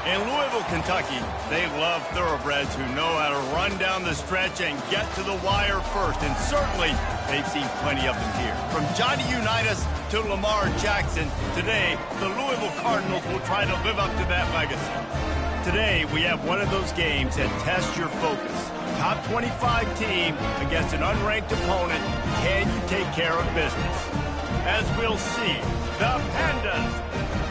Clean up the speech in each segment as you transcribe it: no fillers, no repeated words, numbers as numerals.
In Louisville, Kentucky, they love thoroughbreds who know how to run down the stretch and get to the wire first. And certainly, they've seen plenty of them here. From Johnny Unitas to Lamar Jackson, today, the Louisville Cardinals will try to live up to that legacy. Today, we have one of those games that tests your focus. Top 25 team against an unranked opponent. Can you take care of business? As we'll see, the Pandas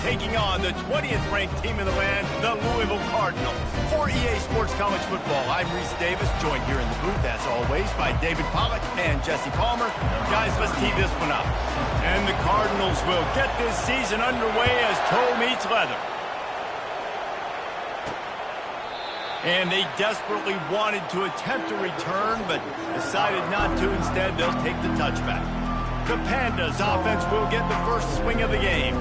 taking on the 20th ranked team in the land, the Louisville Cardinals. For EA Sports College Football, I'm Reese Davis, joined here in the booth, as always, by David Pollack and Jesse Palmer. Guys, let's tee this one up. And the Cardinals will get this season underway as toe meets leather. And they desperately wanted to attempt a return, but decided not to. Instead, they'll take the touchback. The Pandas offense will get the first swing of the game.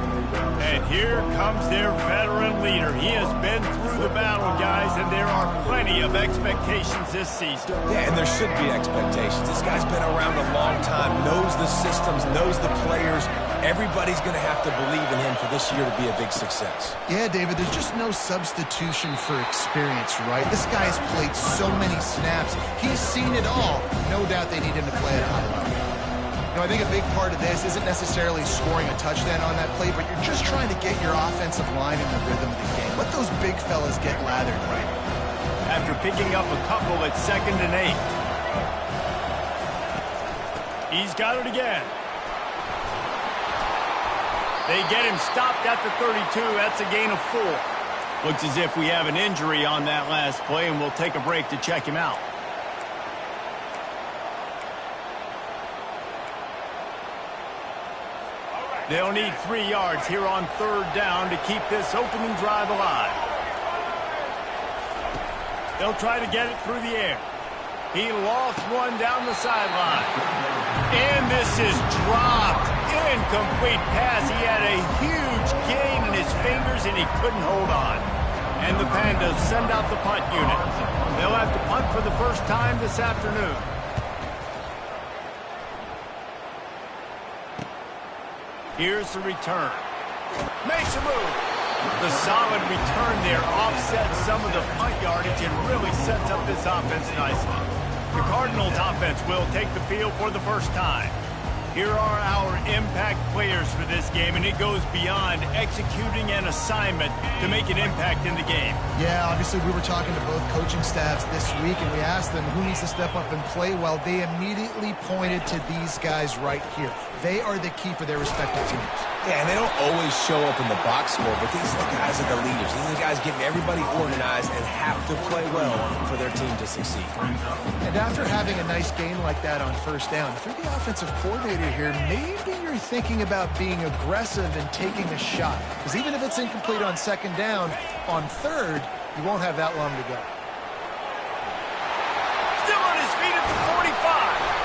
And here comes their veteran leader. He has been through the battle, guys, and there are plenty of expectations this season. Yeah, and there should be expectations. This guy's been around a long time, knows the systems, knows the players. Everybody's going to have to believe in him for this year to be a big success. Yeah, David, there's just no substitution for experience, right? This guy has played so many snaps. He's seen it all. No doubt they need him to play at a high level. You know, I think a big part of this isn't necessarily scoring a touchdown on that play, but you're just trying to get your offensive line in the rhythm of the game. Let those big fellas get lathered right. After picking up a couple at 2nd and 8. He's got it again. They get him stopped at the 32. That's a gain of 4. Looks as if we have an injury on that last play, and we'll take a break to check him out. They'll need 3 yards here on 3rd down to keep this opening drive alive. They'll try to get it through the air. He lost one down the sideline. And this is dropped. Incomplete pass. He had a huge gain in his fingers, and he couldn't hold on. And the Pandas send out the punt unit. They'll have to punt for the first time this afternoon. Here's the return. Makes a move. The solid return there offsets some of the punt yardage and really sets up this offense nicely. The Cardinals offense will take the field for the first time. Here are our impact players for this game, and it goes beyond executing an assignment to make an impact in the game. Yeah, obviously we were talking to both coaching staffs this week, and we asked them who needs to step up and play well. They immediately pointed to these guys right here. They are the key for their respective teams. Yeah, and they don't always show up in the box score, but these are the guys that are the leaders. These are the guys getting everybody organized and have to play well for their team to succeed. And after having a nice gain like that on 1st down, if you're the offensive coordinator here, maybe you're thinking about being aggressive and taking a shot. Because even if it's incomplete on 2nd down, on 3rd, you won't have that long to go. Still on his feet at the 45.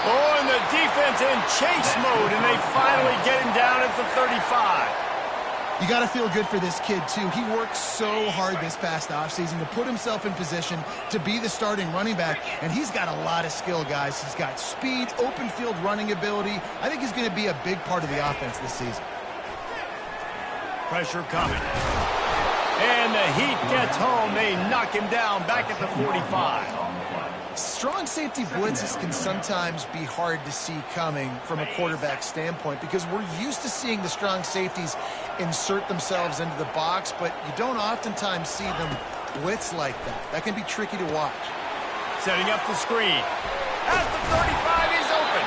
Oh, and the defense in chase mode, and they finally get him down at the 35. You got to feel good for this kid, too. He worked so hard this past offseason to put himself in position to be the starting running back, and he's got a lot of skill, guys. He's got speed, open field running ability. I think he's going to be a big part of the offense this season. Pressure coming. And the Heat gets home. They knock him down back at the 45. Strong safety blitzes can sometimes be hard to see coming from a quarterback standpoint because we're used to seeing the strong safeties insert themselves into the box, but you don't oftentimes see them blitz like that. That can be tricky to watch. Setting up the screen. At the 35, he's open.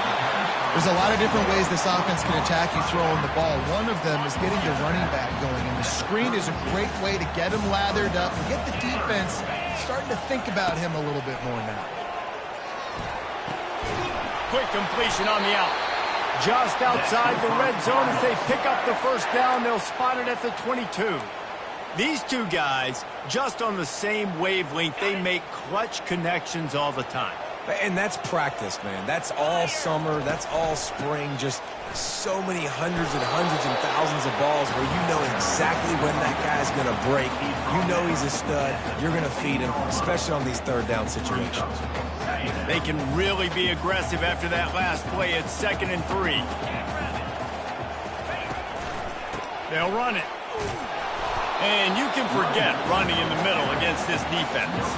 There's a lot of different ways this offense can attack you throwing the ball. One of them is getting the running back going, and the screen is a great way to get him lathered up and get the defense starting to think about him a little bit more now. Quick completion on the out. Just outside the red zone. If they pick up the 1st down, they'll spot it at the 22. These two guys, just on the same wavelength, they make clutch connections all the time. And that's practice, man. That's all summer. That's all spring. Just so many hundreds and thousands of balls where you know exactly when that guy's going to break. You know he's a stud. You're going to feed him, especially on these 3rd down situations. They can really be aggressive after that last play at 2nd and 3. They'll run it. And you can forget running in the middle against this defense.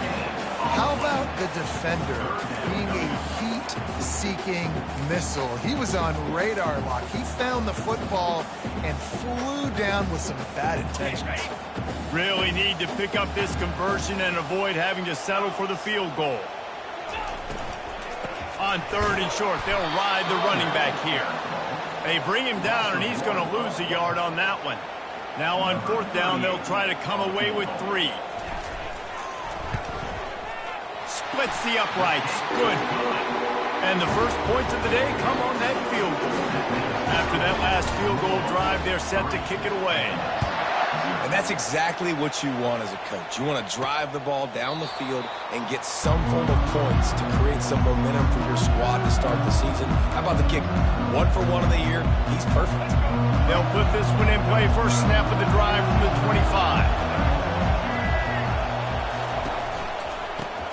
How about the defender being a heat-seeking missile? He was on radar lock. He found the football and flew down with some bad intentions. Really need to pick up this conversion and avoid having to settle for the field goal. On 3rd and short, they'll ride the running back here. They bring him down, and he's going to lose a yard on that one. Now on 4th down, they'll try to come away with 3. Splits the uprights. Good. And the first points of the day come on that field goal. After that last field goal drive, they're set to kick it away. And that's exactly what you want as a coach. You want to drive the ball down the field and get some form of points to create some momentum for your squad to start the season. How about the kicker? 1 for 1 of the year. He's perfect. They'll put this one in play. First snap of the drive from the 25.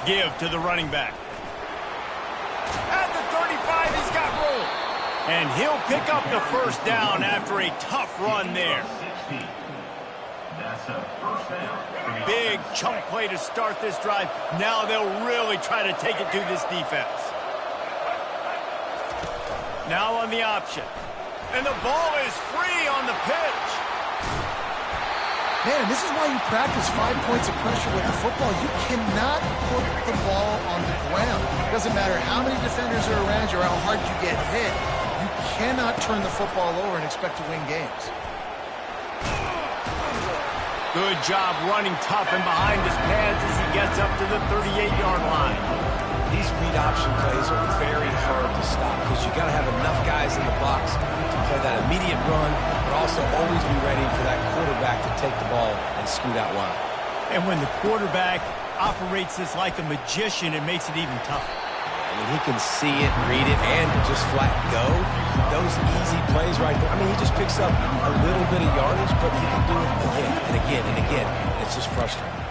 Give to the running back. At the 35, he's got room. And he'll pick up the first down after a tough run there. Big chunk play to start this drive. Now they'll really try to take it to this defense. Now on the option. And the ball is free on the pitch. Man, this is why you practice 5 points of pressure with the football. You cannot put the ball on the ground. It doesn't matter how many defenders are around you or how hard you get hit. You cannot turn the football over and expect to win games. Good job running tough and behind his pads as he gets up to the 38-yard line. These read option plays are very hard to stop because you got to have enough guys in the box to play that immediate run, but also always be ready for that quarterback to take the ball and scoot out wide. And when the quarterback operates this like a magician, it makes it even tougher. I mean, he can see it, read it, and just flat go. Those easy plays right there. I mean, he just picks up a little bit of yardage, but he can do it again and again and again. It's just frustrating.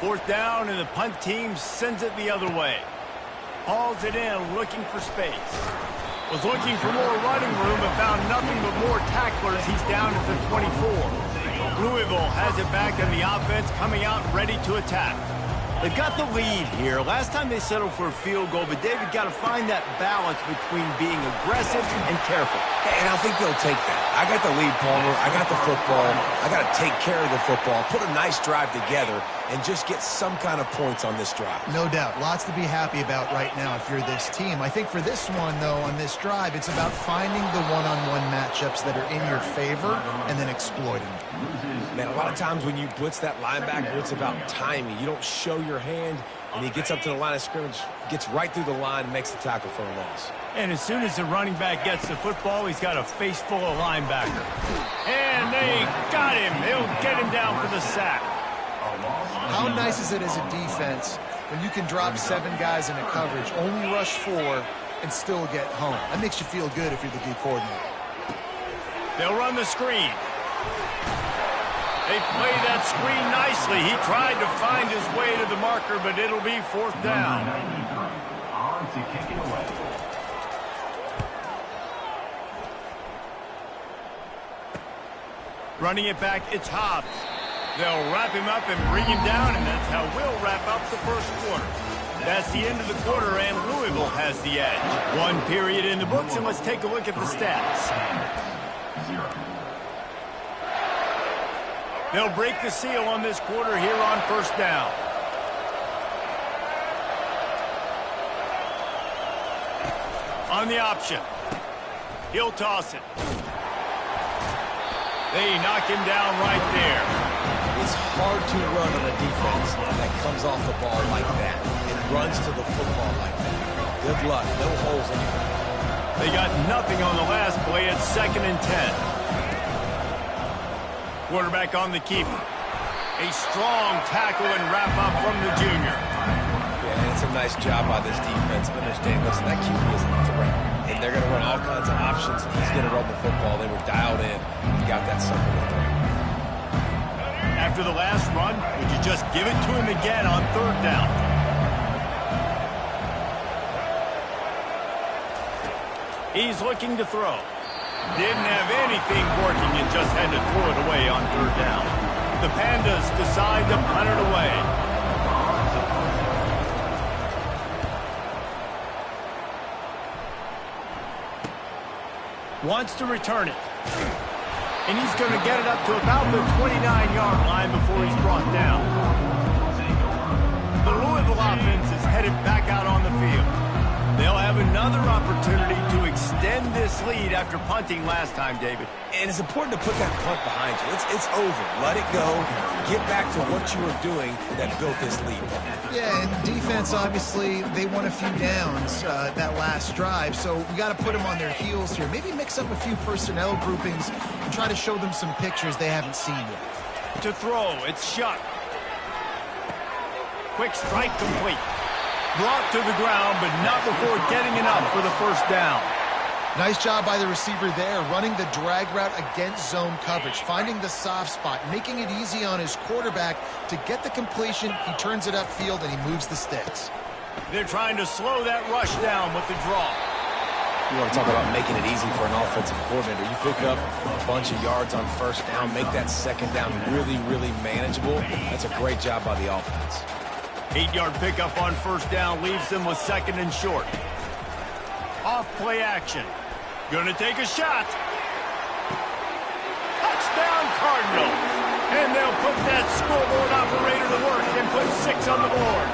4th down, and the punt team sends it the other way. Hauls it in, looking for space. Was looking for more running room, but found nothing but more tacklers. He's down at the 24. Louisville has it back, and the offense coming out ready to attack. They've got the lead here. Last time they settled for a field goal, but David got to find that balance between being aggressive and careful. And I think they'll take that. I got the lead, Palmer. I got the football. I got to take care of the football, put a nice drive together, and just get some kind of points on this drive. No doubt. Lots to be happy about right now if you're this team. I think for this one, though, on this drive, it's about finding the one-on-one matchups that are in your favor and then exploiting them. Man, a lot of times when you blitz that linebacker, it's about timing. You don't show your hand, and he gets up to the line of scrimmage, gets right through the line, and makes the tackle for a loss. And as soon as the running back gets the football, he's got a face full of linebacker. And they got him. They'll get him down for the sack. How nice is it as a defense when you can drop 7 guys into coverage, only rush 4, and still get home? That makes you feel good if you're the D coordinator. They'll run the screen. They play that screen nicely. He tried to find his way to the marker, but it'll be 4th down. Running it back, it's Hobbs. They'll wrap him up and bring him down, and that's how we'll wrap up the first quarter. That's the end of the quarter, and Louisville has the edge. 1 period in the books, and let's take a look at the stats. They'll break the seal on this quarter here on 1st down. On the option. He'll toss it. They knock him down right there. It's hard to run on a defense that comes off the ball like that and runs to the football like that. Good luck. No holes anywhere. They got nothing on the last play at 2nd and 10. Quarterback on the keeper. A strong tackle and wrap up from the junior. Yeah, it's a nice job by this defense. Understand, listen, that QB is a threat. And they're going to run all kinds of options. He's going to run the football. They were dialed in and got that something to throw. After the last run, would you just give it to him again on 3rd down? He's looking to throw. Didn't have anything working and just had to throw it away on 3rd down. The Pandas decide to punt it away. Wants to return it. And he's going to get it up to about the 29-yard line before he's brought down. The Louisville offense is headed back out on the field. They'll have another opportunity to extend this lead after punting last time, David. And it's important to put that punt behind you. It's over. Let it go. Get back to what you were doing that built this lead. Yeah, and defense, obviously, they won a few downs that last drive, so we got to put them on their heels here. Maybe mix up a few personnel groupings and try to show them some pictures they haven't seen yet. To throw, it's Shuck. Quick strike complete. Brought to the ground, but not before getting enough for the first down. Nice job by the receiver there, running the drag route against zone coverage, finding the soft spot, making it easy on his quarterback to get the completion. He turns it upfield, and he moves the sticks. They're trying to slow that rush down with the draw. You want to talk about making it easy for an offensive coordinator. You pick up a bunch of yards on first down, make that second down really, really manageable. That's a great job by the offense. 8-yard pickup on first down leaves them with second and short. Off play action. Gonna take a shot. Touchdown Cardinals. And they'll put that scoreboard operator to work and put 6 on the board.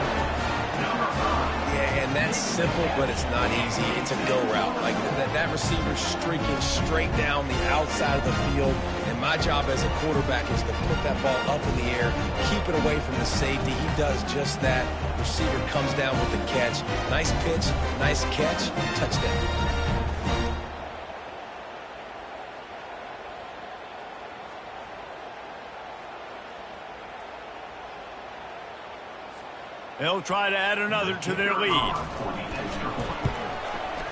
Yeah, and that's simple, but it's not easy. It's a go route. Like that receiver's streaking straight down the outside of the field. And my job as a quarterback is to put that ball up in the air, keep it away from the safety. He does just that. Receiver comes down with the catch. Nice pitch, nice catch, touchdown. They'll try to add another to their lead.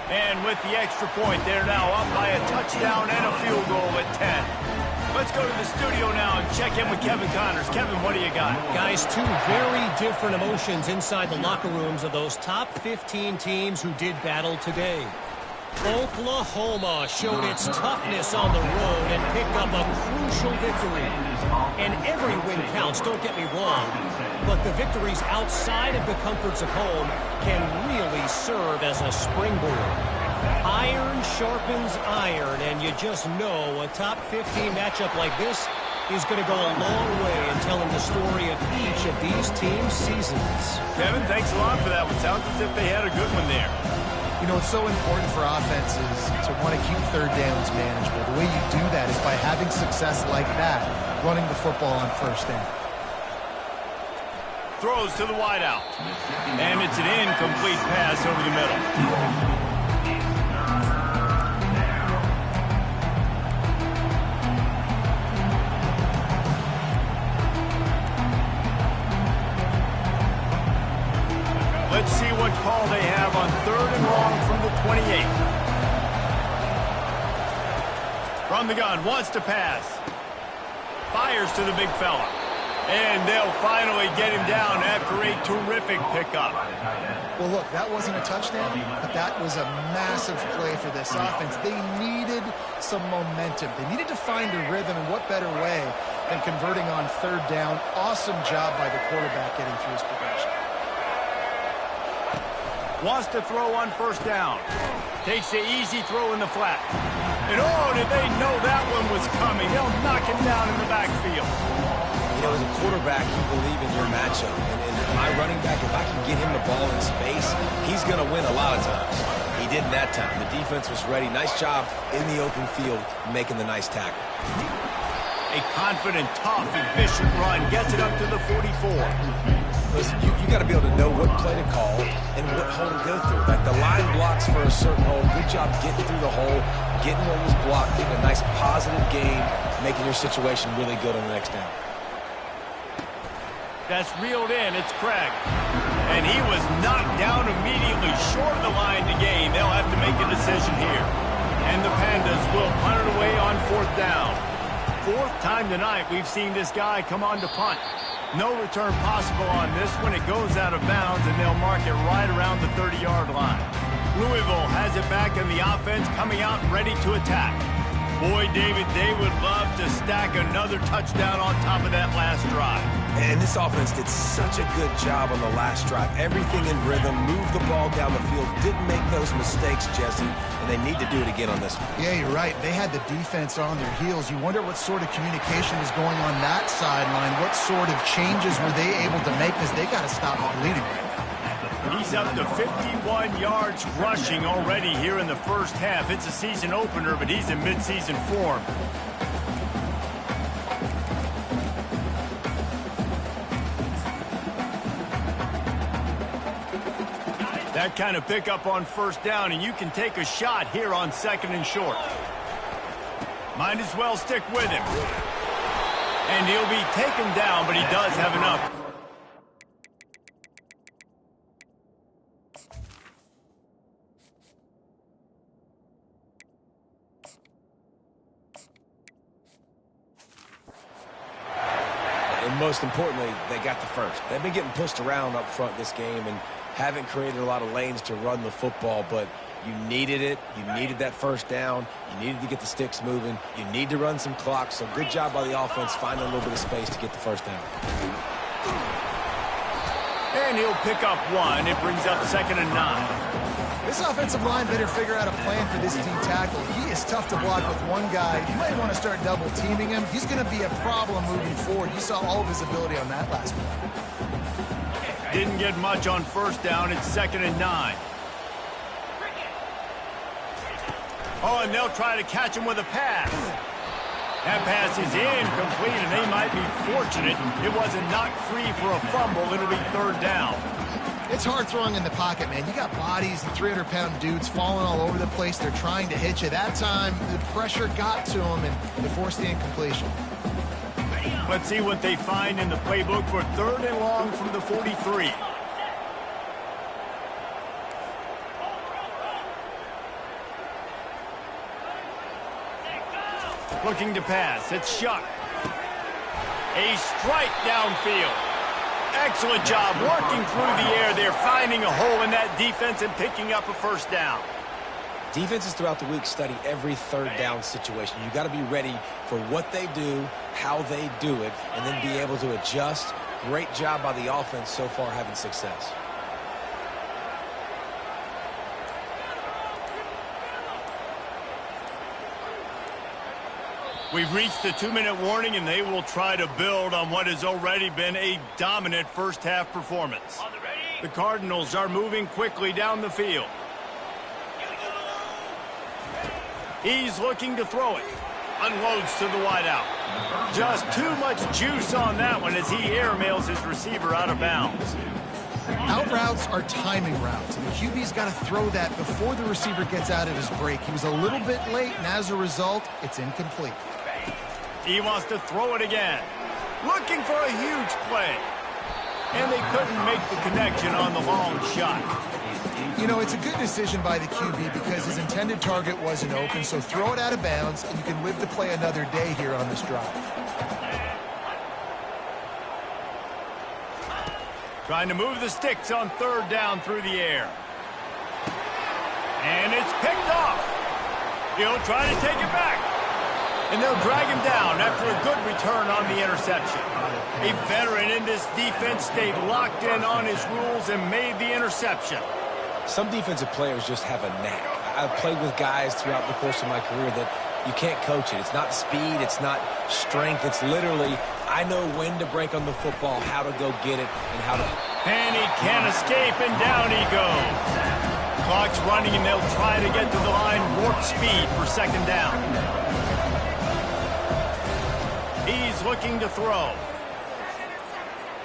And with the extra point, they're now up by a touchdown and a field goal at 10. Let's go to the studio now and check in with Kevin Connors. Kevin, what do you got? Guys, two very different emotions inside the locker rooms of those top 15 teams who did battle today. Oklahoma showed its toughness on the road and picked up a crucial victory. And every win counts, don't get me wrong. But the victories outside of the comforts of home can really serve as a springboard. Iron sharpens iron, and you just know a top 15 matchup like this is going to go a long way in telling the story of each of these teams' seasons. Kevin, thanks a lot for that one. Sounds as if they had a good one there. You know, it's so important for offenses to want to keep third downs manageable. The way you do that is by having success like that, running the football on first down. Throws to the wideout. And it's an incomplete pass over the middle. Let's see what call they have on 3rd and long from the 28. From the gun, wants to pass. Fires to the big fella. And they'll finally get him down after a terrific pickup. Well, look, that wasn't a touchdown, but that was a massive play for this offense. They needed some momentum. They needed to find a rhythm, and what better way than converting on 3rd down. Awesome job by the quarterback getting through his progression. Wants to throw on 1st down. Takes the easy throw in the flat. And oh, did they know that one was coming. They'll knock him down in the backfield. You know, as a quarterback, you believe in your matchup. And my running back, if I can get him the ball in space, he's going to win a lot of times. He didn't that time. The defense was ready. Nice job in the open field making the nice tackle. A confident, tough, efficient run gets it up to the 44. Listen, you got to be able to know what play to call and what hole to go through. Like the line blocks for a certain hole. Good job getting through the hole, getting what was blocked, getting a nice positive game, making your situation really good on the next down. That's reeled in. It's Craig. And he was knocked down immediately short of the line to gain. They'll have to make a decision here. And the Pandas will punt it away on 4th down. 4th time tonight we've seen this guy come on to punt. No return possible on this when it goes out of bounds, and they'll mark it right around the 30-yard line. Louisville has it back in the offense, coming out ready to attack. Boy, David, they would love to stack another touchdown on top of that last drive. And this offense did such a good job on the last drive. Everything in rhythm, moved the ball down the field, didn't make those mistakes, Jesse, and they need to do it again on this one. Yeah, you're right. They had the defense on their heels. You wonder what sort of communication was going on that sideline. What sort of changes were they able to make, because they got to stop the bleeding right now. He's up to 51 yards rushing already here in the first half. It's a season opener, but he's in midseason form. That kind of pickup on first down, and you can take a shot here on 2nd and short. Might as well stick with him. And he'll be taken down, but he does have enough. And most importantly, they got the first. They've been getting pushed around up front this game and haven't created a lot of lanes to run the football, but you needed it. You needed that first down. You needed to get the sticks moving. You need to run some clock, so good job by the offense finding a little bit of space to get the first down. And he'll pick up one. It brings up 2nd and 9. This offensive line better figure out a plan for this D tackle. He is tough to block with one guy. You might want to start double teaming him. He's going to be a problem moving forward. You saw all of his ability on that last one. Didn't get much on first down. It's 2nd and 9. Oh, and they'll try to catch him with a pass. That pass is incomplete, and they might be fortunate it wasn't knocked free for a fumble. It'll be 3rd down. It's hard throwing in the pocket, man. You got bodies and 300-pound dudes falling all over the place. They're trying to hit you. That time, the pressure got to them, and they forced the incompletion. Let's see what they find in the playbook for 3rd and long from the 43. Looking to pass. It's Shuck. A strike downfield. Excellent job working through the air. They're finding a hole in that defense and picking up a first down. Defenses throughout the week study every 3rd down situation. You got to be ready for what they do, how they do it, and then be able to adjust. Great job by the offense so far having success. We've reached the 2-minute warning, and they will try to build on what has already been a dominant first-half performance. The Cardinals are moving quickly down the field. He's looking to throw it. Unloads to the wideout. Just too much juice on that one as he airmails his receiver out of bounds. Out routes are timing routes, and the QB's got to throw that before the receiver gets out of his break. He was a little bit late, and as a result, it's incomplete. He wants to throw it again. Looking for a huge play. And they couldn't make the connection on the long shot. You know, it's a good decision by the QB because his intended target wasn't open, so throw it out of bounds, and you can live to play another day here on this drive. Trying to move the sticks on 3rd down through the air. And it's picked off. He'll try to take it back. And they'll drag him down after a good return on the interception. A veteran in this defense stayed locked in on his rules and made the interception. Some defensive players just have a knack. I've played with guys throughout the course of my career that you can't coach it. It's not speed. It's not strength. It's literally, I know when to break on the football, how to go get it, and how to... And he can't escape, and down he goes. Clock's running, and they'll try to get to the line warp speed for 2nd down. He's looking to throw.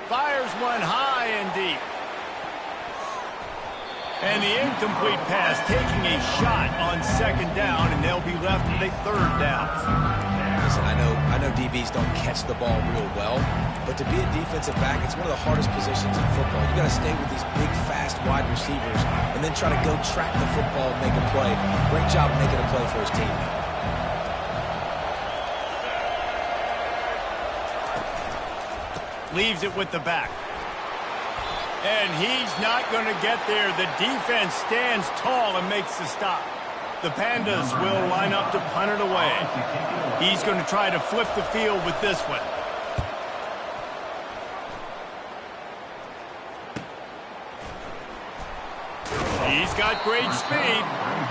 Fires one high and deep. And the incomplete pass taking a shot on 2nd down, and they'll be left with a 3rd down. Listen, I know DBs don't catch the ball real well, but to be a defensive back, it's one of the hardest positions in football. You got to stay with these big, fast, wide receivers and then try to go track the football and make a play. Great job making a play for his team. Leaves it with the back. And he's not going to get there. The defense stands tall and makes the stop. The Pandas will line up to punt it away. He's going to try to flip the field with this one. He's got great speed,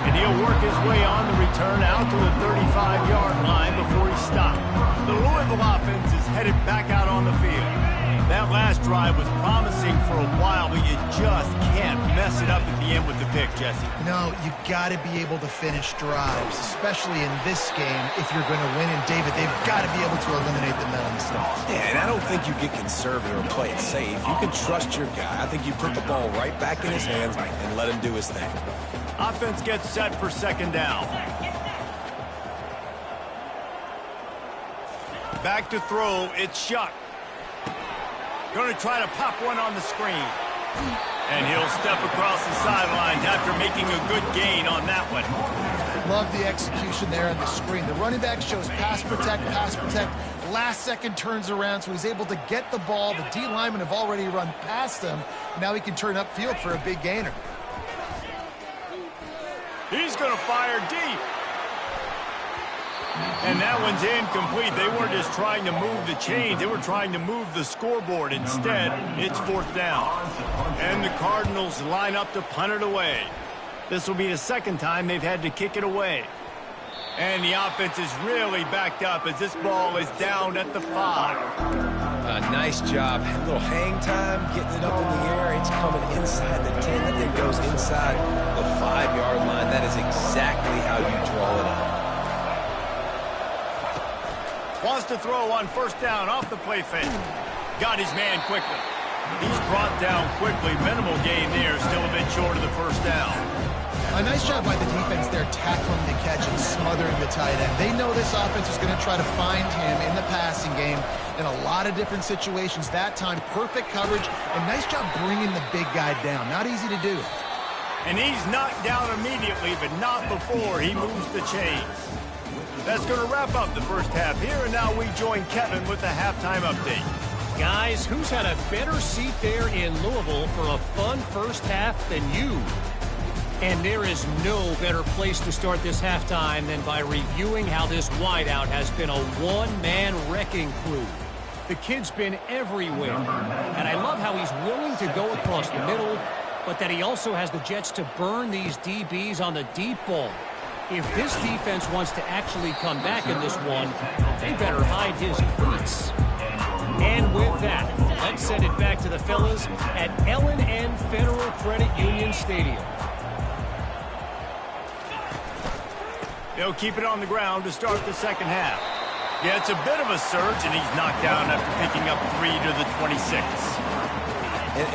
and he'll work his way on the return out to the 35-yard line before he stopped. The Louisville offense is headed back out on the field. That last drive was promising for a while, but you just can't mess it up at the end with the pick, Jesse. No, you got to be able to finish drives, especially in this game if you're going to win. And, David, they've got to be able to eliminate the mental mistakes. Yeah, and I don't think you get conservative or play it safe. You can trust your guy. I think you put the ball right back in his hands and let him do his thing. Offense gets set for second down. Back to throw, it's Shuck. Going to try to pop one on the screen. And he'll step across the sidelines after making a good gain on that one. Love the execution there on the screen. The running back shows pass protect, pass protect. Last second turns around, so he's able to get the ball. The D linemen have already run past him. Now he can turn upfield for a big gainer. He's going to fire deep. And that one's incomplete. They weren't just trying to move the chains. They were trying to move the scoreboard. Instead, it's fourth down. And the Cardinals line up to punt it away. This will be the second time they've had to kick it away. And the offense is really backed up as this ball is down at the 5. Nice job. A little hang time, getting it up in the air. It's coming inside the 10. That thing goes inside the 5-yard line. That is exactly how you draw it up. Wants to throw on first down off the play fake. Got his man quickly. He's brought down quickly. Minimal gain there. Still a bit short of the first down. A nice job by the defense there, tackling the catch and smothering the tight end. They know this offense is going to try to find him in the passing game in a lot of different situations. That time, perfect coverage, and nice job bringing the big guy down. Not easy to do. And he's knocked down immediately, but not before he moves the chains. That's going to wrap up the first half here, and now we join Kevin with the halftime update. Guys, who's had a better seat there in Louisville for a fun first half than you? And there is no better place to start this halftime than by reviewing how this wideout has been a one-man wrecking crew. The kid's been everywhere, and I love how he's willing to go across the middle, but that he also has the jets to burn these DBs on the deep ball. If this defense wants to actually come back in this one, they better hide his cleats. And with that, let's send it back to the fellas at L&N Federal Credit Union Stadium. They'll keep it on the ground to start the second half. Yeah, it's a bit of a surge, and he's knocked down after picking up 3 to the 26.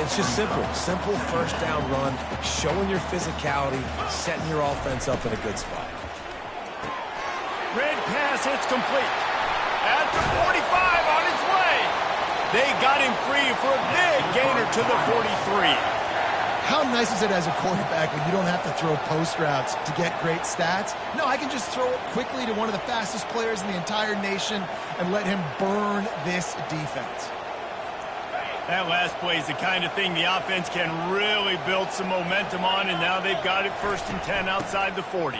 It's just simple. Simple first down run, showing your physicality, setting your offense up in a good spot. Red pass, it's complete. At the 45 on its way. They got him free for a big gainer to the 43. How nice is it as a quarterback when you don't have to throw post routes to get great stats? No, I can just throw it quickly to one of the fastest players in the entire nation and let him burn this defense. That last play is the kind of thing the offense can really build some momentum on, and now they've got it 1st and 10 outside the 40.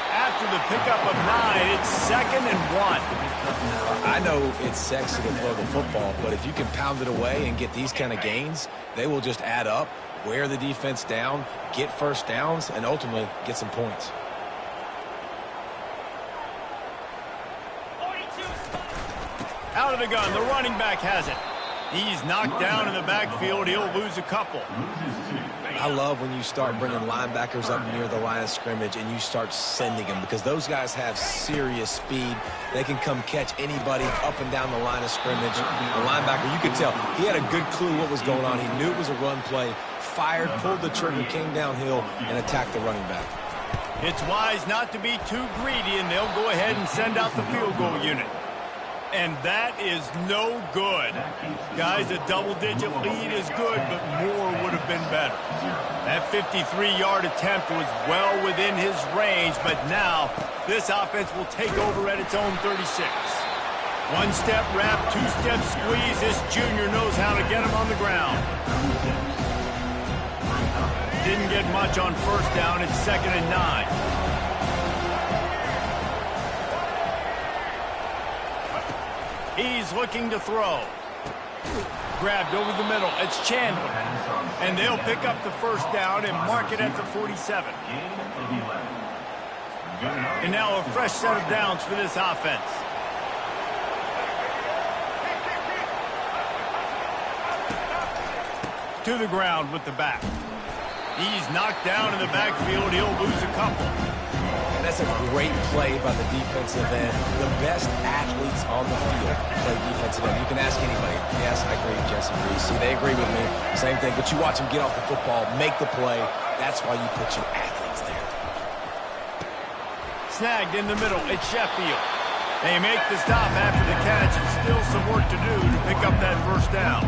After the pickup of 9, it's 2nd and 1. I know it's sexy to throw the football, but if you can pound it away and get these kind of gains, they will just add up, wear the defense down, get first downs, and ultimately get some points. Out of the gun, the running back has it. He's knocked down in the backfield. He'll lose a couple. I love when you start bringing linebackers up near the line of scrimmage and you start sending them, because those guys have serious speed. They can come catch anybody up and down the line of scrimmage. The linebacker, you could tell, he had a good clue what was going on. He knew it was a run play, fired, pulled the trigger, came downhill, and attacked the running back. It's wise not to be too greedy, and they'll go ahead and send out the field goal unit. And that is no good. Guys, a double-digit lead is good, but more would have been better. That 53-yard attempt was well within his range, but now this offense will take over at its own 36. One-step wrap, two-step squeeze. This junior knows how to get him on the ground. didn't get much on first down. It's 2nd and 9. He's looking to throw. Grabbed over the middle. It's Chandler. And they'll pick up the first down and mark it at the 47. And now a fresh set of downs for this offense. To the ground with the back. He's knocked down in the backfield. He'll lose a couple. And that's a great play by the defensive end. The best athletes on the field play defensive end. You can ask anybody. Yes, I agree, Jesse Reese. See, they agree with me. Same thing. But you watch them get off the football, make the play. That's why you put your athletes there. Snagged in the middle. It's Sheffield. They make the stop after the catch, and still some work to do to pick up that first down.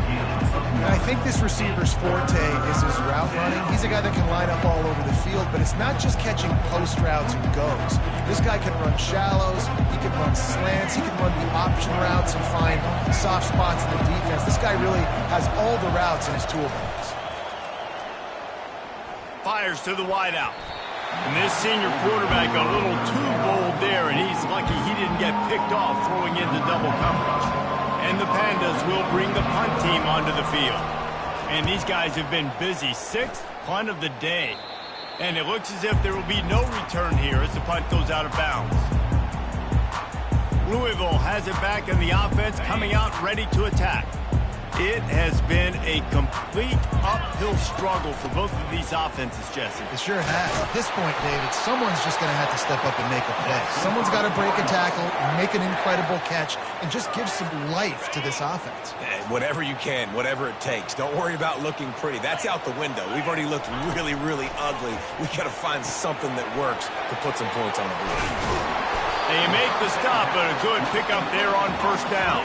I think this receiver's forte is his route running. He's a guy that can line up all over the field, but it's not just catching post routes and goes. This guy can run shallows, he can run slants, he can run the option routes and find soft spots in the defense. This guy really has all the routes in his toolbox. Fires to the wideout. And this senior quarterback a little too bold there, and he's lucky he didn't get picked off throwing into double coverage. And the Pandas will bring the punt team onto the field. And these guys have been busy. 6th punt of the day. And it looks as if there will be no return here as the punt goes out of bounds. Louisville has it back in the offense, coming out ready to attack. It has been a complete uphill struggle for both of these offenses, Jesse. It sure has. At this point, David, someone's just going to have to step up and make a play. Someone's got to break a tackle, make an incredible catch, and just give some life to this offense. Hey, whatever you can, whatever it takes. Don't worry about looking pretty. That's out the window. We've already looked really, really ugly. We got to find something that works to put some points on the board. They make the stop, but a good pickup there on first down.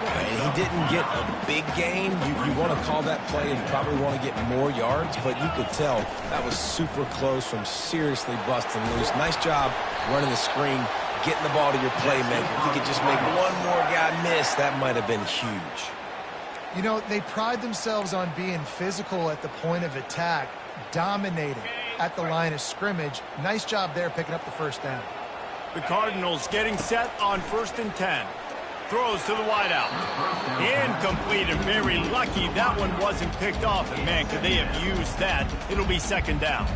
He didn't get a big gain. You want to call that play and probably want to get more yards, but you could tell that was super close from seriously busting loose. Nice job running the screen, getting the ball to your playmaker. If you could just make one more guy miss, that might have been huge. You know, they pride themselves on being physical at the point of attack, dominating at the line of scrimmage. Nice job there picking up the first down. The Cardinals getting set on 1st and 10. Throws to the wideout. Incomplete, and very lucky that one wasn't picked off. And, man, could they have used that? It'll be 2nd down.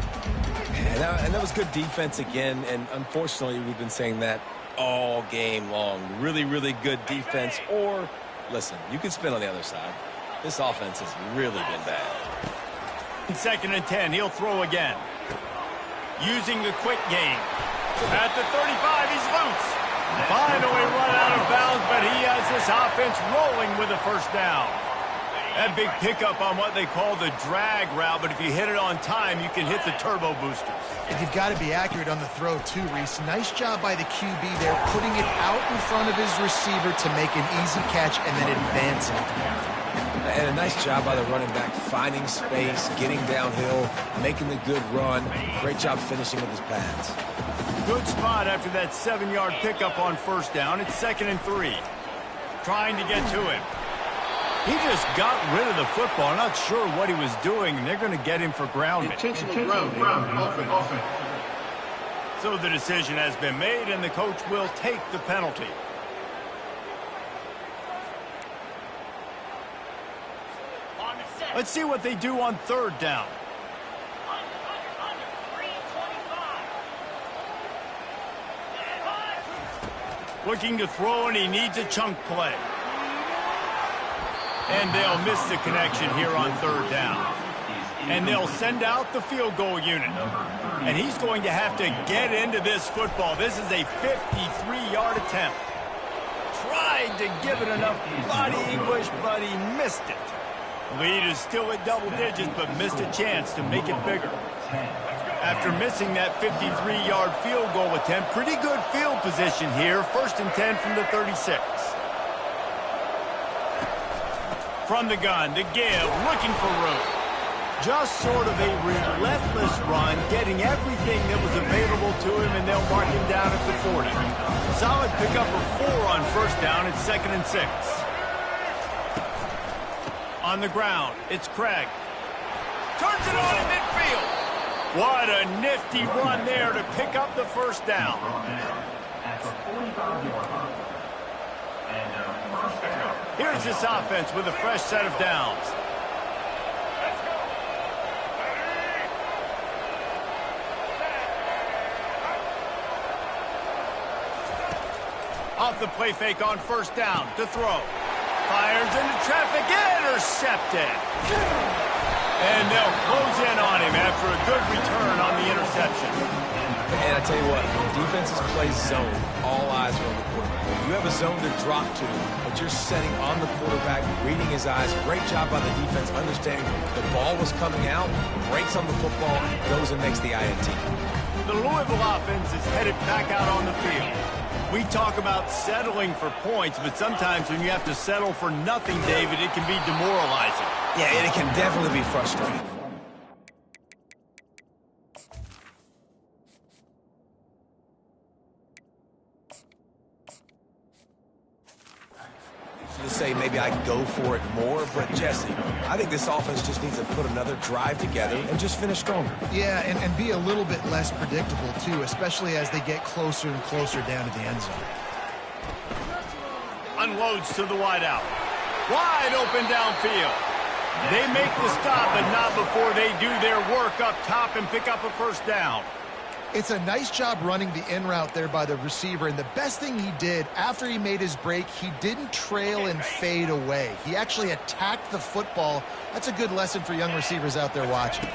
And that was good defense again, and unfortunately we've been saying that all game long. Really, really good defense. Or, listen, you can spin on the other side. This offense has really been bad. 2nd and 10, he'll throw again. Using the quick game. At the 35, he's loose. Finally run out of bounds, but he has this offense rolling with a first down. That big pickup on what they call the drag route, but if you hit it on time, you can hit the turbo boosters. And you've got to be accurate on the throw too, Reese. Nice job by the QB there, putting it out in front of his receiver to make an easy catch and then advancing it. And a nice job by the running back, finding space, getting downhill, making the good run. Great job finishing with his pads. Good spot after that 7-yard pickup on first down. It's 2nd and 3. Trying to get to him. He just got rid of the football. Not sure what he was doing, and they're going to get him for grounding. Intentional grounding. So the decision has been made, and the coach will take the penalty. Let's see what they do on 3rd down. Looking to throw, and he needs a chunk play. And they'll miss the connection here on 3rd down. And they'll send out the field goal unit. And he's going to have to get into this football. This is a 53-yard attempt. Tried to give it enough body English, but he missed it. Lead is still at double digits, but missed a chance to make it bigger. After missing that 53-yard field goal attempt, pretty good field position here. 1st and 10 from the 36. From the gun, to give, looking for room. Just sort of a relentless run, getting everything that was available to him, and they'll mark him down at the 40. Solid pickup of 4 on first down. It's 2nd and 6. On the ground, it's Craig. Turns it on in midfield. field. What a nifty run there to pick up the first down. Here's this offense with a fresh set of downs. Off the play fake on first down to throw. Fires into traffic, intercepted. And they'll close in on him after a good return on the interception. And I tell you what, when defenses play zone, all eyes are on the quarterback. You have a zone to drop to, but you're setting on the quarterback, reading his eyes. Great job by the defense, understanding the ball was coming out, breaks on the football, goes and makes the INT. The Louisville offense is headed back out on the field. We talk about settling for points, but sometimes when you have to settle for nothing, David, it can be demoralizing. Yeah, and it can definitely be frustrating. To say maybe I can go for it more, but Jesse, I think this offense just needs to put another drive together and just finish stronger. Yeah, and be a little bit less predictable, too, especially as they get closer and closer down to the end zone. Unloads to the wideout. Wide open downfield. They make the stop, but not before they do their work up top and pick up a first down. It's a nice job running the in route there by the receiver, and the best thing he did after he made his break, he didn't trail and fade away. He actually attacked the football. That's a good lesson for young receivers out there watching.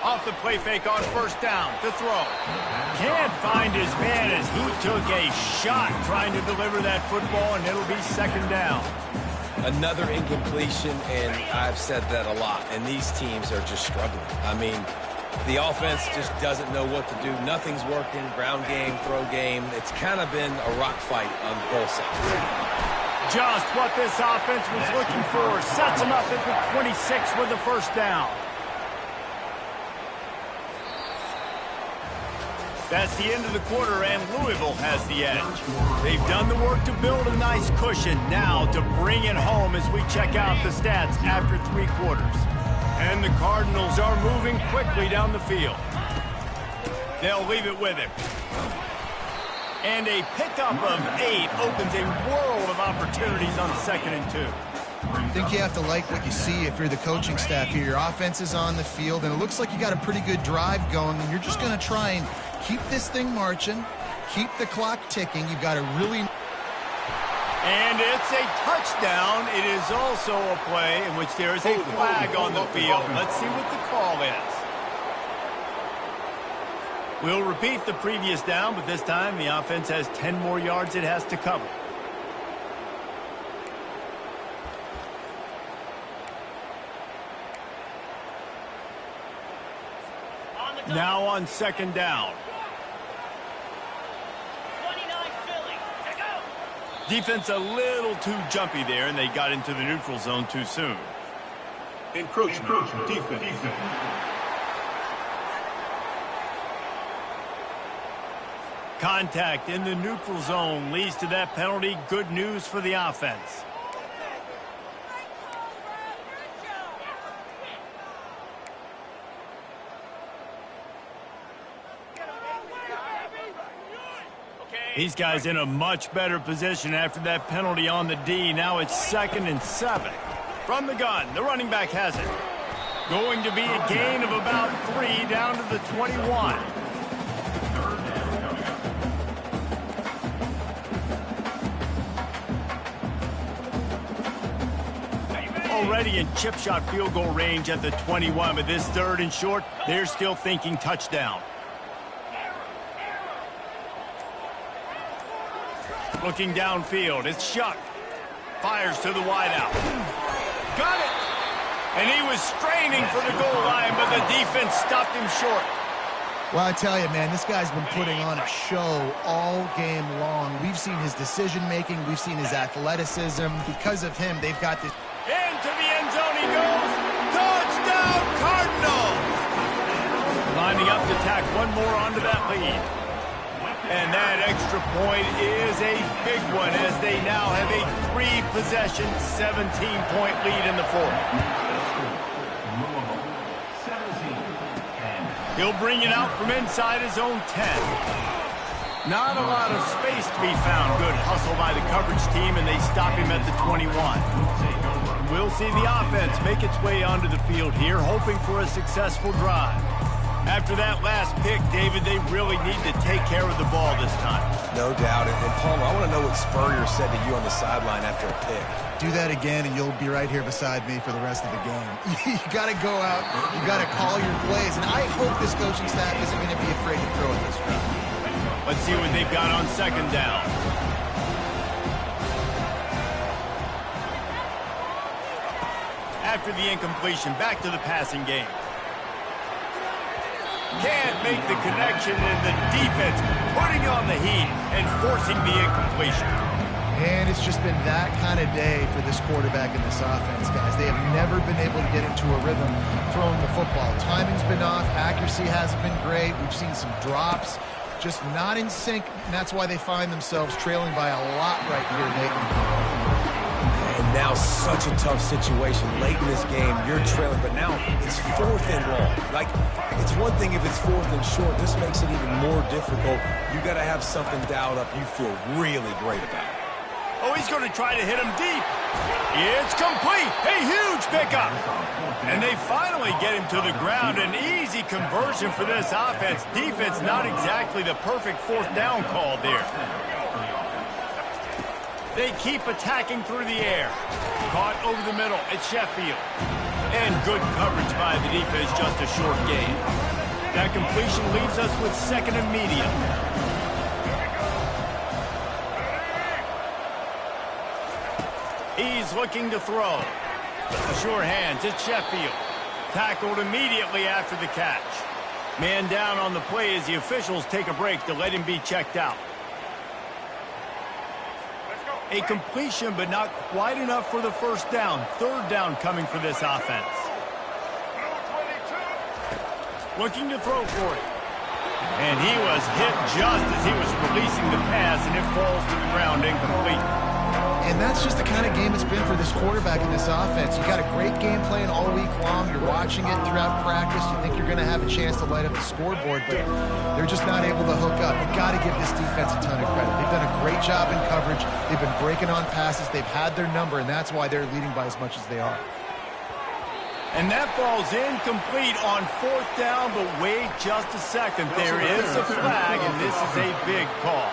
Off the play fake on first down to throw. Can't find his man as he took a shot trying to deliver that football, and it'll be second down. Another incompletion, and I've said that a lot, and these teams are just struggling. I mean, the offense just doesn't know what to do. Nothing's working. Ground game, throw game. It's kind of been a rock fight on both sides. Just what this offense was looking for. Sets him up at the 26 with the first down. That's the end of the quarter, and Louisville has the edge. They've done the work to build a nice cushion. Now to bring it home as we check out the stats after 3 quarters. And the Cardinals are moving quickly down the field. They'll leave it with him. And a pickup of 8 opens a world of opportunities on 2nd and 2. I think you have to like what you see if you're the coaching staff here. Your offense is on the field, and it looks like you got a pretty good drive going, and you're just going to try and keep this thing marching, keep the clock ticking. You've got to really... And it's a touchdown. It is also a play in which there is a flag on the field. Let's see what the call is. We'll repeat the previous down, but this time the offense has 10 more yards it has to cover. Now on 2nd down. Defense a little too jumpy there, and they got into the neutral zone too soon. Encroachment. Defense. Contact in the neutral zone leads to that penalty. Good news for the offense. These guys in a much better position after that penalty on the D. Now it's 2nd and 7. From the gun, the running back has it. Going to be a gain of about 3 down to the 21. Already in chip shot field goal range at the 21, but this 3rd and short, they're still thinking touchdown. Looking downfield, it's Shuck. Fires to the wideout. Got it! And he was straining for the goal line, but the defense stopped him short. Well, I tell you, man, this guy's been putting on a show all game long. We've seen his decision-making. We've seen his athleticism. Because of him, they've got this... Into the end zone he goes. Touchdown, Cardinals! Lining up to tack one more onto that lead. And that extra point is a big one as they now have a 3-possession, 17-point lead in the 4th. He'll bring it out from inside his own 10. Not a lot of space to be found. Good hustle by the coverage team, and they stop him at the 21. We'll see the offense make its way onto the field here, hoping for a successful drive. After that last pick, David, they really need to take care of the ball this time. No doubt. And Palmer, I want to know what Spurrier said to you on the sideline after a pick. Do that again, and you'll be right here beside me for the rest of the game. You got to go out. You got to call your plays. And I hope this coaching staff isn't going to be afraid to throw at this drive. Let's see what they've got on second down. After the incompletion, back to the passing game. Can't make the connection, and the defense putting on the heat and forcing the incompletion. And it's just been that kind of day for this quarterback and this offense, guys. They have never been able to get into a rhythm throwing the football. Timing's been off. Accuracy hasn't been great. We've seen some drops, just not in sync, and that's why they find themselves trailing by a lot right here late in the game. And now such a tough situation. Late in this game, you're trailing, but now it's 4th and long. Like, it's one thing if it's 4th and short. This makes it even more difficult. You got to have something dialed up you feel really great about. Oh, he's going to try to hit him deep. It's complete. A huge pickup. And they finally get him to the ground. An easy conversion for this offense. Defense not exactly the perfect 4th down call there. They keep attacking through the air. Caught over the middle. It's Sheffield. And good coverage by the defense, just a short gain. That completion leaves us with 2nd and medium. He's looking to throw. Sure hands, it's Sheffield. Tackled immediately after the catch. Man down on the play as the officials take a break to let him be checked out. A completion, but not quite enough for the 1st down. 3rd down coming for this offense. Looking to throw for it. And he was hit just as he was releasing the pass, and it falls to the ground incomplete. And that's just the kind of game it's been for this quarterback and this offense. You got a great game plan all week long. You're watching it throughout practice. You think you're going to have a chance to light up the scoreboard, but they're just not able to hook up. You got to give this defense a ton of credit. They've done a great job in coverage. They've been breaking on passes. They've had their number, and that's why they're leading by as much as they are. And that falls incomplete on 4th down, but wait just a second. There is a flag, and this is a big call.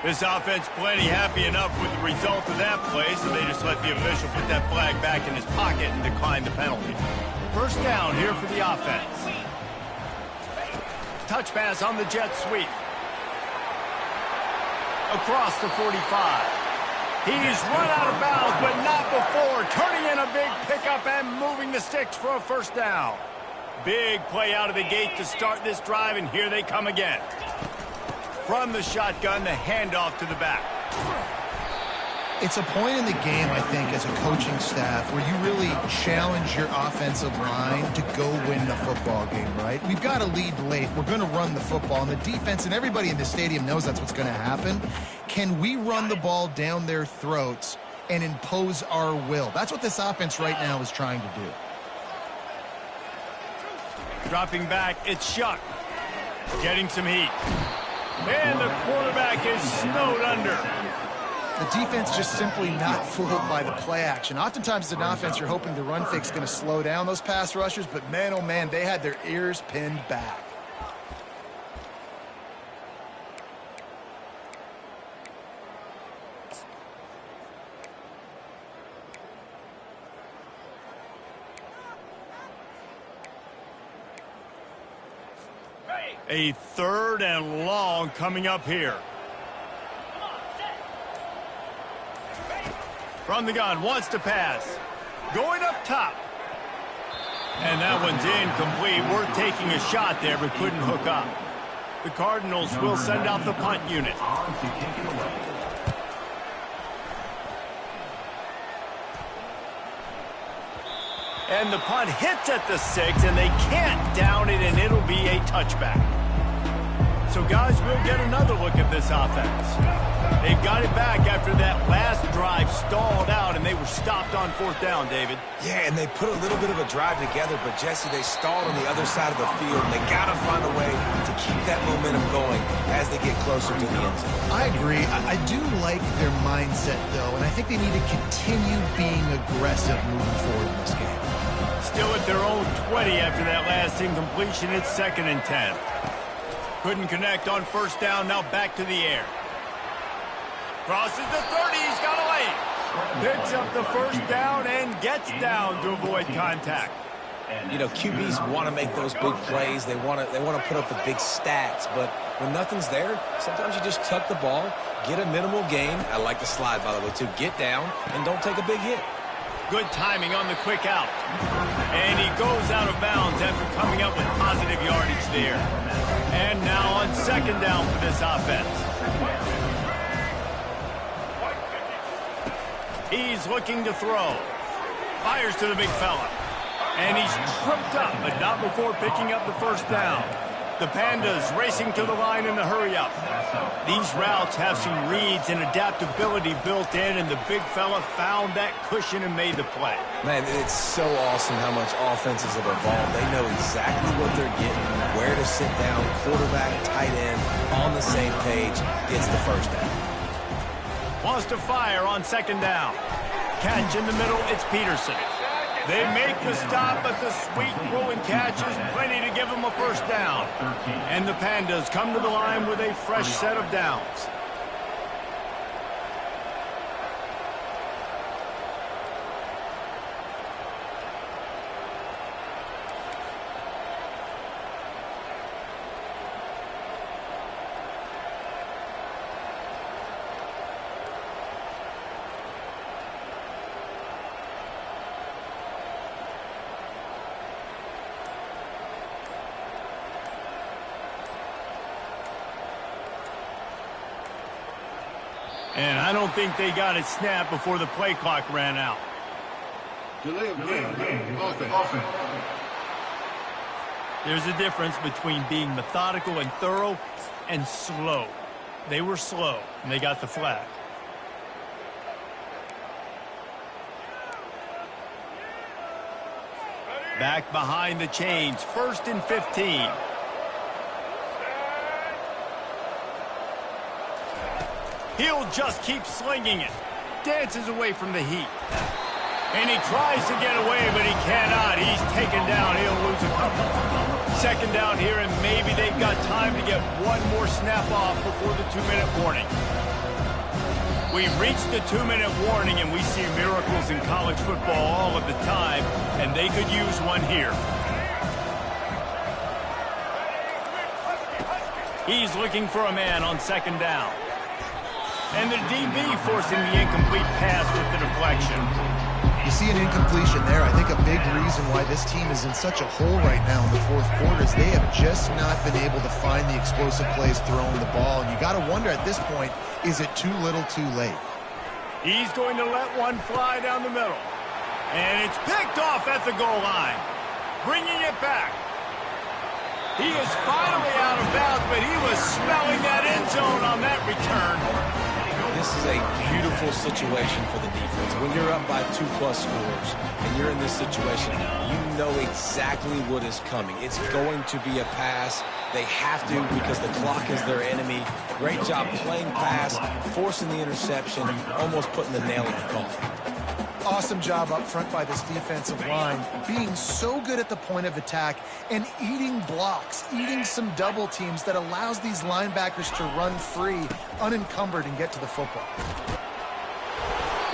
This offense plenty happy enough with the result of that play, so they just let the official put that flag back in his pocket and decline the penalty. 1st down here for the offense. Touch pass on the jet sweep. Across the 45. He's run out of bounds, but not before. Turning in a big pickup and moving the sticks for a 1st down. Big play out of the gate to start this drive, and here they come again. From the shotgun, the handoff to the back. It's a point in the game, I think, as a coaching staff where you really challenge your offensive line to go win the football game, right? We've got to lead late. We're going to run the football, and the defense and everybody in the stadium knows that's what's going to happen. Can we run the ball down their throats and impose our will? That's what this offense right now is trying to do. Dropping back, it's Shuck. Getting some heat. And the quarterback is snowed under. The defense just simply not fooled by the play action. Oftentimes as an offense, you're hoping the run fake is going to slow down those pass rushers, but man, oh man, they had their ears pinned back. A 3rd and long coming up here. From the gun, wants to pass. Going up top. And that one's incomplete. We're taking a shot there, but couldn't hook up. The Cardinals will send out the punt unit. And the punt hits at the 6, and they can't down it, and it'll be a touchback. So, guys, we'll get another look at this offense. They've got it back after that last drive stalled out, and they were stopped on 4th down, David. Yeah, and they put a little bit of a drive together, but, Jesse, they stalled on the other side of the field, and they got to find a way to keep that momentum going as they get closer to the end zone. I agree. I do like their mindset, though, and I think they need to continue being aggressive moving forward in this game. Still at their own 20 after that last incompletion. It's 2nd and 10. Couldn't connect on 1st down. Now back to the air. Crosses the 30. He's got a lane. Picks up the 1st down and gets down to avoid contact. You know, QBs want to make those big plays. They want to put up the big stats. But when nothing's there, sometimes you just tuck the ball, get a minimal gain. I like the slide, by the way, too. Get down and don't take a big hit. Good timing on the quick out. And he goes out of bounds after coming up with positive yardage there. And now on 2nd down for this offense. He's looking to throw. Fires to the big fella. And he's tripped up, but not before picking up the 1st down. The Pandas racing to the line in a hurry-up. These routes have some reads and adaptability built in, and the big fella found that cushion and made the play. Man, it's so awesome how much offenses have evolved. They know exactly what they're getting, where to sit down, quarterback, tight end, on the same page. It's the 1st down. Wants to fire on 2nd down. Catch in the middle, it's Peterson. They make the stop, but the sweet throw and catch is plenty to give them a 1st down. And the Pandas come to the line with a fresh set of downs. And I don't think they got it snapped before the play clock ran out. Delay of game. Offense. There's a difference between being methodical and thorough and slow. They were slow, and they got the flag. Back behind the chains, 1st and 15. He'll just keep slinging it. Dances away from the heat. And he tries to get away, but he cannot. He's taken down. He'll lose a couple. 2nd down here, and maybe they've got time to get one more snap off before the 2-minute warning. We've reached the 2-minute warning, and we see miracles in college football all of the time, and they could use one here. He's looking for a man on 2nd down. And the DB forcing the incomplete pass with the deflection. You see an incompletion there. I think a big reason why this team is in such a hole right now in the 4th quarter is they have just not been able to find the explosive plays throwing the ball. And you got to wonder at this point, is it too little too late? He's going to let one fly down the middle. And it's picked off at the goal line. Bringing it back. He is finally out of bounds, but he was smelling that end zone on that return. This is a beautiful situation for the defense. When you're up by 2+ scores and you're in this situation, you know exactly what is coming. It's going to be a pass. They have to because the clock is their enemy. Great job playing pass, forcing the interception, almost putting the nail in the coffin. Awesome job up front by this defensive line, being so good at the point of attack and eating blocks, eating some double teams that allows these linebackers to run free, unencumbered, and get to the football.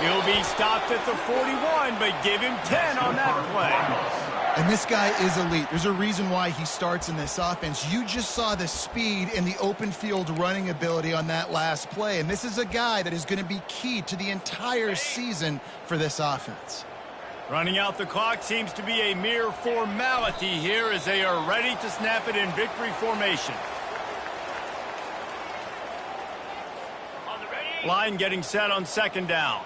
He'll be stopped at the 41, but give him 10 on that play. And this guy is elite. There's a reason why he starts in this offense. You just saw the speed and the open field running ability on that last play. And this is a guy that is going to be key to the entire season for this offense. Running out the clock seems to be a mere formality here as they are ready to snap it in victory formation. Line getting set on 2nd down.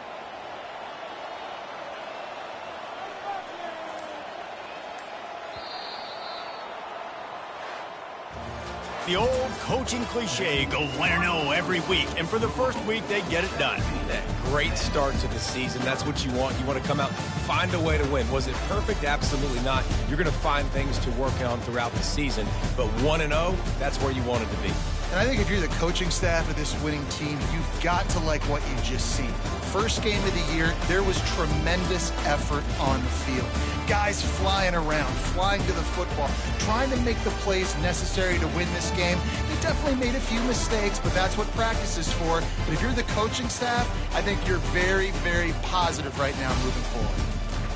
The old coaching cliche, go win or no every week. And for the first week, they get it done. That great start to the season. That's what you want. You want to come out, find a way to win. Was it perfect? Absolutely not. You're going to find things to work on throughout the season. But 1-0, that's where you want it to be. And I think if you're the coaching staff of this winning team, you've got to like what you've just seen. First game of the year, there was tremendous effort on the field. Guys flying around, flying to the football, trying to make the plays necessary to win this game. They definitely made a few mistakes, but that's what practice is for. But if you're the coaching staff, I think you're very, very positive right now moving forward.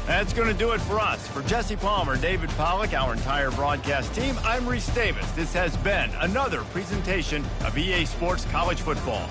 That's going to do it for us. For Jesse Palmer, David Pollack, our entire broadcast team, I'm Reese Davis. This has been another presentation of EA Sports College Football.